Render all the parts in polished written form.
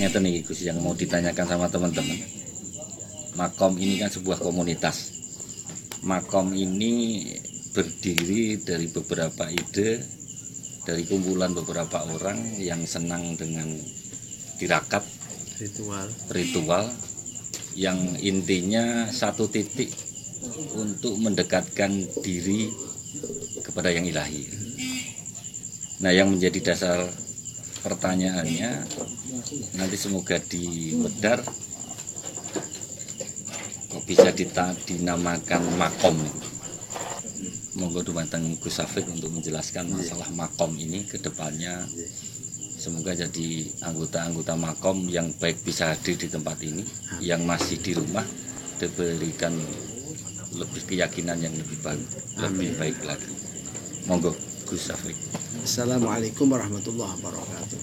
ngeten nih Gus yang mau ditanyakan sama teman-teman. Makom ini kan sebuah komunitas. Makom ini berdiri dari beberapa ide, dari kumpulan beberapa orang yang senang dengan tirakat, ritual yang intinya satu titik untuk mendekatkan diri kepada yang ilahi. Nah, yang menjadi dasar pertanyaannya nanti semoga diwedar kok bisa dinamakan makom. Monggo dumateng Gus Safik untuk menjelaskan masalah makom ini ke depannya. Semoga jadi anggota-anggota makom yang baik bisa hadir di tempat ini, yang masih di rumah diberikan lebih keyakinan yang lebih baik lagi. Monggo Gus Safik. Assalamualaikum warahmatullahi wabarakatuh.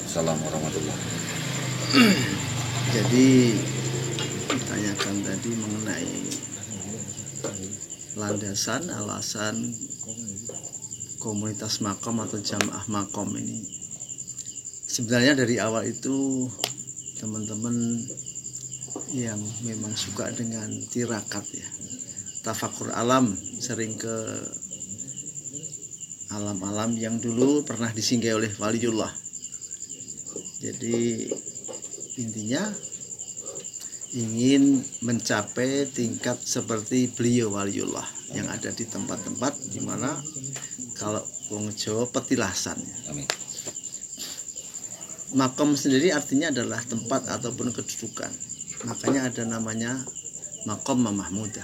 Assalamualaikum warahmatullahi wabarakatuh. Jadi ditanyakan tadi mengenai landasan alasan komunitas makom atau jamaah makom ini. Sebenarnya dari awal itu teman-teman yang memang suka dengan tirakat ya, tafakur alam, sering ke alam-alam yang dulu pernah disinggahi oleh waliullah. Jadi intinya ingin mencapai tingkat seperti beliau waliullah yang ada di tempat-tempat di mana kalau wong Jawa petilasan. Amin. Makom sendiri artinya adalah tempat ataupun kedudukan. Makanya ada namanya makom mahmudah.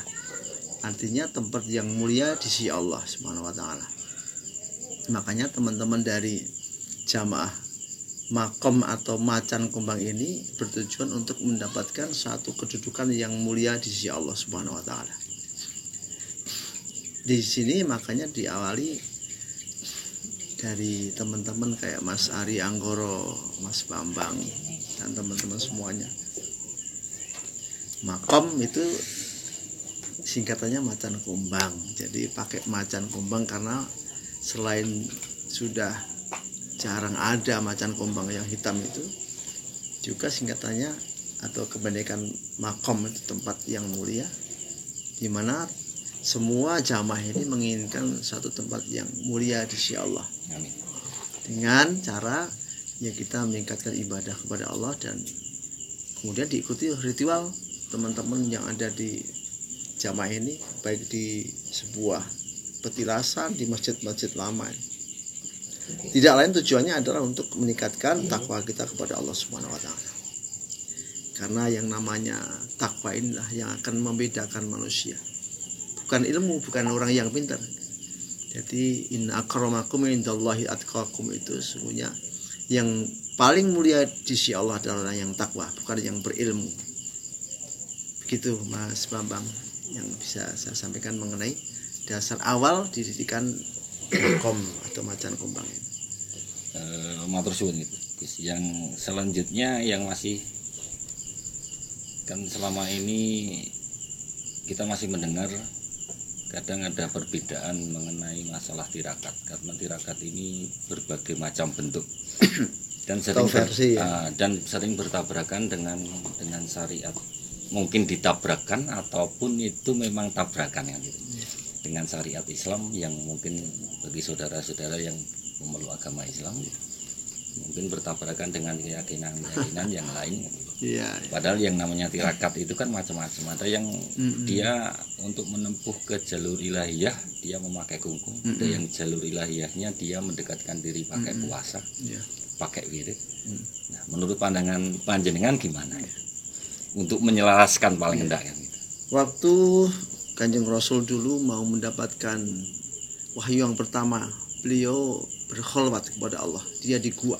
Artinya tempat yang mulia di sisi Allah Subhanahu wa taala. Makanya teman-teman dari jamaah makom atau macan kumbang ini bertujuan untuk mendapatkan satu kedudukan yang mulia di sisi Allah Subhanahu wa taala. Di sini makanya diawali dari teman-teman kayak Mas Ari Anggoro, Mas Bambang dan teman-teman semuanya. Makom itu singkatannya macan kumbang. Jadi pakai macan kumbang karena selain sudah jarang ada macan kumbang yang hitam itu, juga singkatannya atau kebanyakan makom itu tempat yang mulia, di mana semua jamaah ini menginginkan satu tempat yang mulia di sisi Allah. Amin. Dengan cara ya kita meningkatkan ibadah kepada Allah dan kemudian diikuti ritual teman-teman yang ada di jamaah ini, baik di sebuah petilasan di masjid-masjid lama. Tidak lain tujuannya adalah untuk meningkatkan takwa kita kepada Allah Subhanahu wa taala. Karena yang namanya takwa inilah yang akan membedakan manusia. Bukan ilmu, bukan orang yang pintar. Jadi inna akramakum indallahi atqakum, itu sesungguhnya yang paling mulia di sisi Allah adalah yang takwa, bukan yang berilmu. Begitu Mas Bambang yang bisa saya sampaikan mengenai dasar awal dididikan makom atau macan kumbang ini. Matur suwun gitu. Yang selanjutnya yang masih kan selama ini kita masih mendengar kadang ada perbedaan mengenai masalah tirakat, karena tirakat ini berbagai macam bentuk dan sering dan sering bertabrakan dengan syariat. Mungkin ditabrakkan ataupun itu memang tabrakan kan gitu. Dengan syariat Islam yang mungkin bagi saudara-saudara yang memeluk agama Islam mungkin bertabrakan dengan keyakinan yang lain. Ya. Padahal yang namanya tirakat itu kan macam-macam. Ada yang dia untuk menempuh ke jalur ilahiyah dia memakai kungkung. Ada yang jalur ilahiyahnya dia mendekatkan diri pakai puasa, pakai wirid. Nah, menurut pandangan panjenengan gimana ya? Untuk menyelaraskan paling hendak kan gitu. Waktu Kanjeng Rasul dulu mau mendapatkan wahyu yang pertama, beliau berkholwat kepada Allah. Dia di gua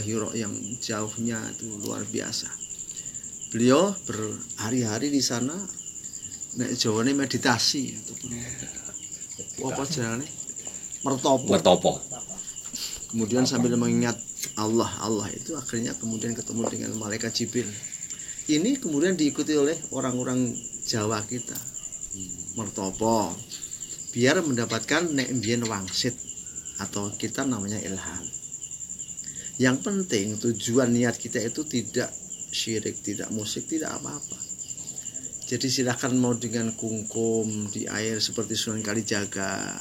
Hiro yang jauhnya itu luar biasa. Beliau berhari-hari di sana, nek jawane meditasi ataupun apa jenenge? Mertopo. Kemudian sambil mengingat Allah itu akhirnya kemudian ketemu dengan malaikat Jibril. Ini kemudian diikuti oleh orang-orang Jawa kita. Mertopo. Biar mendapatkan nek mbiyen wangsit atau kita namanya ilham. Yang penting tujuan niat kita itu tidak syirik, tidak musyrik, tidak apa-apa. Jadi silahkan mau dengan kungkum di air seperti Sunan Kalijaga,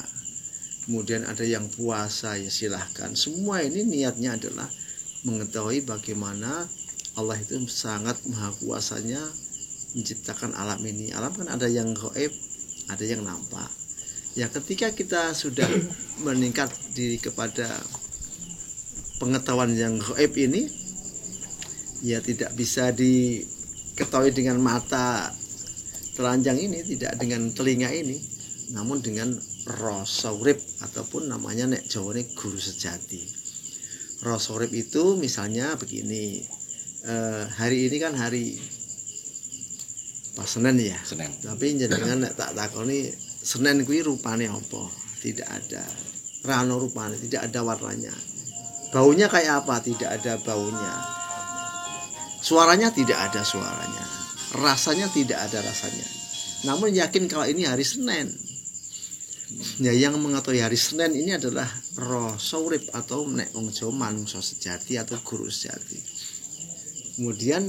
kemudian ada yang puasa, ya silahkan. Semua ini niatnya adalah mengetahui bagaimana Allah itu sangat maha kuasanya menciptakan alam ini. Alam kan ada yang gaib, ada yang nampak. Ya ketika kita sudah meningkat diri kepada pengetahuan yang gaib ini, ya tidak bisa diketahui dengan mata telanjang ini, tidak dengan telinga ini, namun dengan rasa urip, ataupun namanya nek Jawane guru sejati. Rasa urip itu misalnya begini, hari ini kan hari pas Senin ya. Senin. Tapi jenengan nek tak takoni Senin kuwi rupane apa? Tidak ada. Rano rupane, tidak ada warnanya. Baunya kayak apa? Tidak ada baunya. Suaranya tidak ada suaranya. Rasanya tidak ada rasanya. Namun yakin kalau ini hari Senin. Ya, yang mengetahui hari Senin ini adalah rasa urip, atau nek wong Jawa manungsa sejati atau guru sejati. Kemudian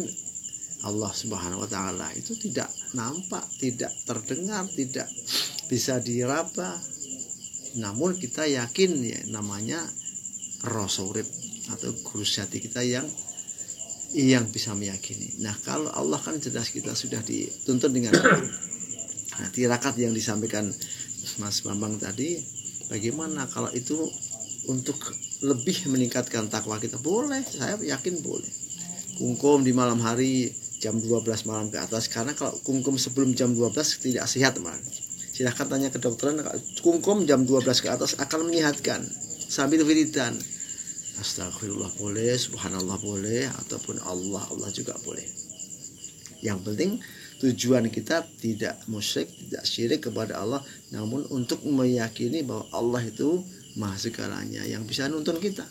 Allah Subhanahu wa taala itu tidak nampak, tidak terdengar, tidak bisa diraba. Namun kita yakin ya namanya rasa urip atau guru sejati kita yang bisa meyakini. Nah, kalau Allah kan jelas kita sudah dituntun dengan tirakat yang disampaikan Mas Bambang tadi. Bagaimana kalau itu untuk lebih meningkatkan takwa kita? Boleh, saya yakin boleh. Kungkum di malam hari jam 12 malam ke atas, karena kalau kungkum sebelum jam 12 tidak sehat, teman. Silahkan tanya ke dokteran, kungkum jam 12 ke atas akan menyehatkan sambil wiridan. Astagfirullah boleh, subhanallah boleh, ataupun Allah juga boleh. Yang penting tujuan kita tidak musyrik, tidak syirik kepada Allah, namun untuk meyakini bahwa Allah itu maha segalanya, yang bisa nuntun kita.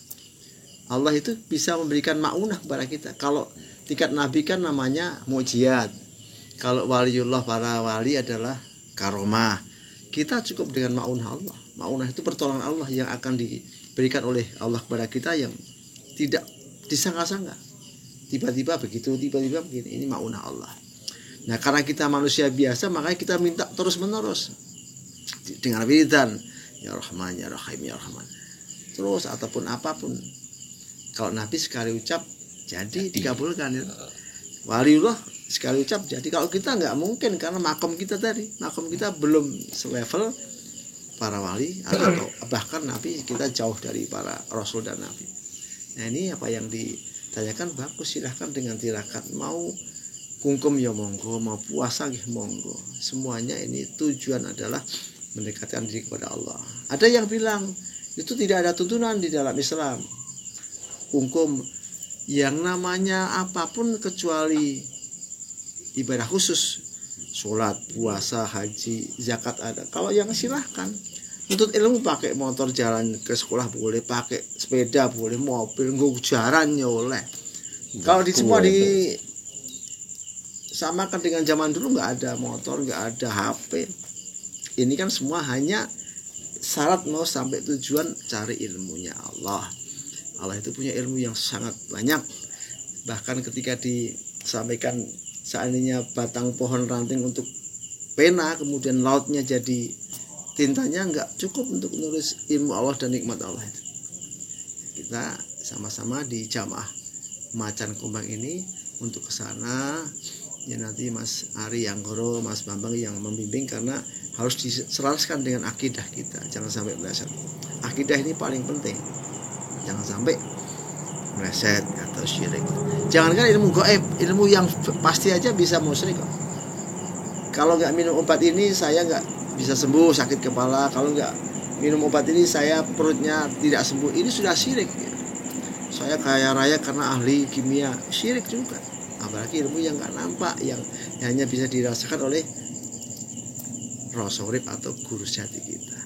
Allah itu bisa memberikan ma'unah kepada kita. Kalau tingkat Nabi kan namanya mujizat. Kalau waliullah, para wali adalah karomah. Kita cukup dengan ma'unah Allah. Ma'unah itu pertolongan Allah yang akan diberikan oleh Allah kepada kita yang tidak disangka-sangka. Tiba-tiba begitu, tiba-tiba begini. Ini ma'unah Allah. Nah, karena kita manusia biasa, makanya kita minta terus-menerus dengan wiridan, ya Rahman, ya Rahim, ya Rahman. Terus ataupun apapun. Kalau Nabi sekali ucap jadi dikabulkan ya. Waliullah sekali ucap jadi. Kalau kita nggak mungkin, karena makom kita tadi, makom kita belum selevel para wali, atau bahkan Nabi, kita jauh dari para Rasul dan Nabi. Nah, ini apa yang ditanyakan bagus, silahkan dengan tirakat. Mau kungkum ya monggo, mau puasa ya monggo. Semuanya ini tujuan adalah mendekatkan diri kepada Allah. Ada yang bilang itu tidak ada tuntunan di dalam Islam. Kungkum yang namanya apapun kecuali ibadah khusus, sholat, puasa, haji, zakat ada. Kalau yang silahkan. Untuk ilmu pakai motor jalan ke sekolah boleh, pakai sepeda boleh, mobil jalan ya oleh. Kalau di semua disamakan dengan zaman dulu, nggak ada motor, nggak ada HP. Ini kan semua hanya syarat mau sampai tujuan cari ilmunya Allah. Allah itu punya ilmu yang sangat banyak. Bahkan ketika disampaikan seandainya batang pohon ranting untuk pena, kemudian lautnya jadi tintanya, nggak cukup untuk menulis ilmu Allah dan nikmat Allah itu. Kita sama-sama di jamaah Macan Kumbang ini untuk ke sana. Ya, nanti Mas Ari Anggoro, Mas Bambang yang membimbing, karena harus diselaraskan dengan akidah kita. Jangan sampai meleset. Akidah ini paling penting. Jangan sampai meleset atau syirik. Jangankan ilmu gaib, ilmu yang pasti aja bisa musyrik kok. Kalau nggak minum obat ini saya nggak bisa sembuh sakit kepala. Kalau nggak minum obat ini saya perutnya tidak sembuh. Ini sudah syirik. Saya kaya raya karena ahli kimia, syirik juga. Apalagi ilmu yang nggak nampak, yang hanya bisa dirasakan oleh rasa urip atau guru sejati kita.